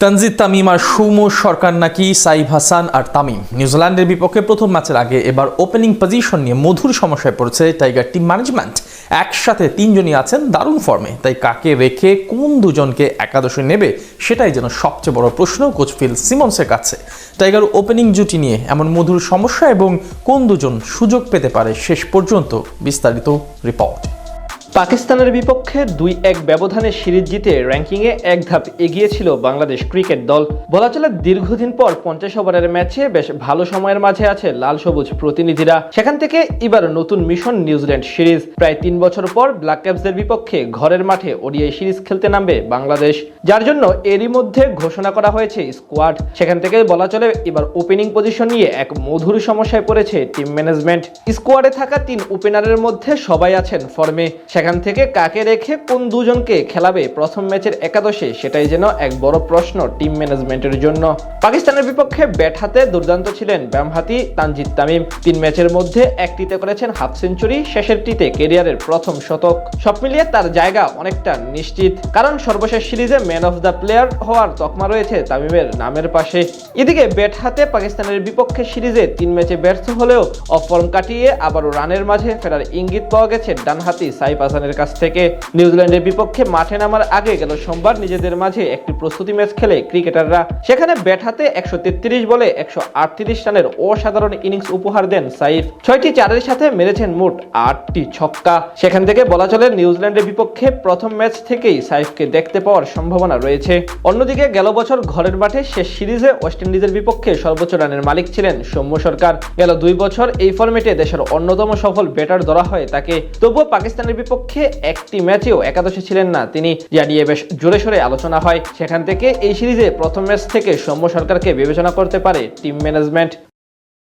তানজিদ তামিম আর সৌম্য সরকার নাকি সাইফ হাসান আর তামিম নিউজিল্যান্ডের বিপক্ষে প্রথম ম্যাচের আগে এবার ওপেনিং পজিশন নিয়ে মধুর সমস্যায় পড়েছে টাইগার টিম ম্যানেজমেন্ট। একসাথে তিনজনই আছেন দারুণ ফর্মে, তাই কাকে রেখে কোন দুজনকে একাদশে নেবে সেটাই যেন সবচেয়ে বড় প্রশ্ন কোচ ফিল সিমন্সের কাছে। টাইগার ওপেনিং জুটি নিয়ে এমন মধুর সমস্যা এবং কোন দুজন সুযোগ পেতে পারে শেষ পর্যন্ত, বিস্তারিত রিপোর্ট। পাকিস্তানের বিপক্ষে 2-1 ব্যবধানে সিরিজ জিতে র্যাঙ্কিংয়ে এক ধাপ এগিয়ে ছিল বাংলাদেশ ক্রিকেট দল। বলা চলে দীর্ঘদিন পর 50 ওভারের ম্যাচে বেশ ভালো সময়ের মাঝে আছে লাল সবুজ প্রতিনিধিরা। সেখান থেকে এবার নতুন মিশন নিউজিল্যান্ড সিরিজ। প্রায় 3 বছর পর ব্ল্যাক ক্যাপসদের বিপক্ষে ঘরের মাঠে ওডিআই সিরিজ খেলতে নামবে বাংলাদেশ, যার জন্য এরই মধ্যে ঘোষণা করা হয়েছে স্কোয়াড। সেখান থেকে বলা চলে এবার ওপেনিং পজিশন নিয়ে এক মধুর সমস্যায় পড়েছে টিম ম্যানেজমেন্ট। স্কোয়াডে থাকা 3 ওপেনারের মধ্যে সবাই আছেন ফর্মে, সেখান থেকে কাকে রেখে কোন দুজনকে খেলাবে প্রথম ম্যাচের একাদশে সেটাই যেন এক বড় প্রশ্ন টিম ম্যানেজমেন্টের জন্য। পাকিস্তানের বিপক্ষে ব্যাট হাতে দুর্দান্ত ছিলেন বামহাতি তানজিদ তামিম। 3 ম্যাচের মধ্যে একটিতে করেছেন হাফ সেঞ্চুরি, শেষেরটিতে ক্যারিয়ারের প্রথম শতক। সব মিলিয়ে তার জায়গা অনেকটা নিশ্চিত, কারণ সর্বশেষ সিরিজে ম্যান অফ দ্য প্লেয়ার হওয়ার তকমা রয়েছে তামিমের নামের পাশে। এদিকে ব্যাট হাতে পাকিস্তানের বিপক্ষে সিরিজে 3 ম্যাচে ব্যর্থ হলেও অফ ফর্ম কাটিয়ে আবারও রানের মাঝে ফেরার ইঙ্গিত পাওয়া গেছে ডানহাতি সাইফ হাসানের কাছ থেকে। নিউজিল্যান্ডের বিপক্ষে মাঠে নামার আগে গেল সোমবার নিজেদের মাঝে একটি প্রস্তুতি ম্যাচ খেলে ক্রিকেটাররা। সেখানে ব্যাট হাতে 133 বলে 138 রানের অসাধারণ ইনিংস উপহার দেন সাইফ। 6টি চারের সাথে মেরেছেন মোট 8টি ছক্কা। সেখান থেকে বলা চলে নিউজিল্যান্ডের বিপক্ষে প্রথম ম্যাচ থেকেই সাইফকে দেখতে পাওয়ার সম্ভাবনা রয়েছে। অন্যদিকে গেল বছর ঘরের মাঠে শেষ সিরিজে ওয়েস্ট ইন্ডিজের বিপক্ষে সর্বোচ্চ রানের মালিক ছিলেন সৌম্য সরকার। গেল 2 বছর এই ফরম্যাটে দেশের অন্যতম সফল ব্যাটার ধরা হয় তাকে। তবুও পাকিস্তানের বিপক্ষে একটি ম্যাচেও একাদশে ছিলেন না তিনি, যা নিয়ে বেশ জোরে সোরে আলোচনা হয়। সেখান থেকে এই সিরিজে প্রথম ম্যাচ থেকে সৌম্য সরকারকে বিবেচনা করতে পারে টিম ম্যানেজমেন্ট।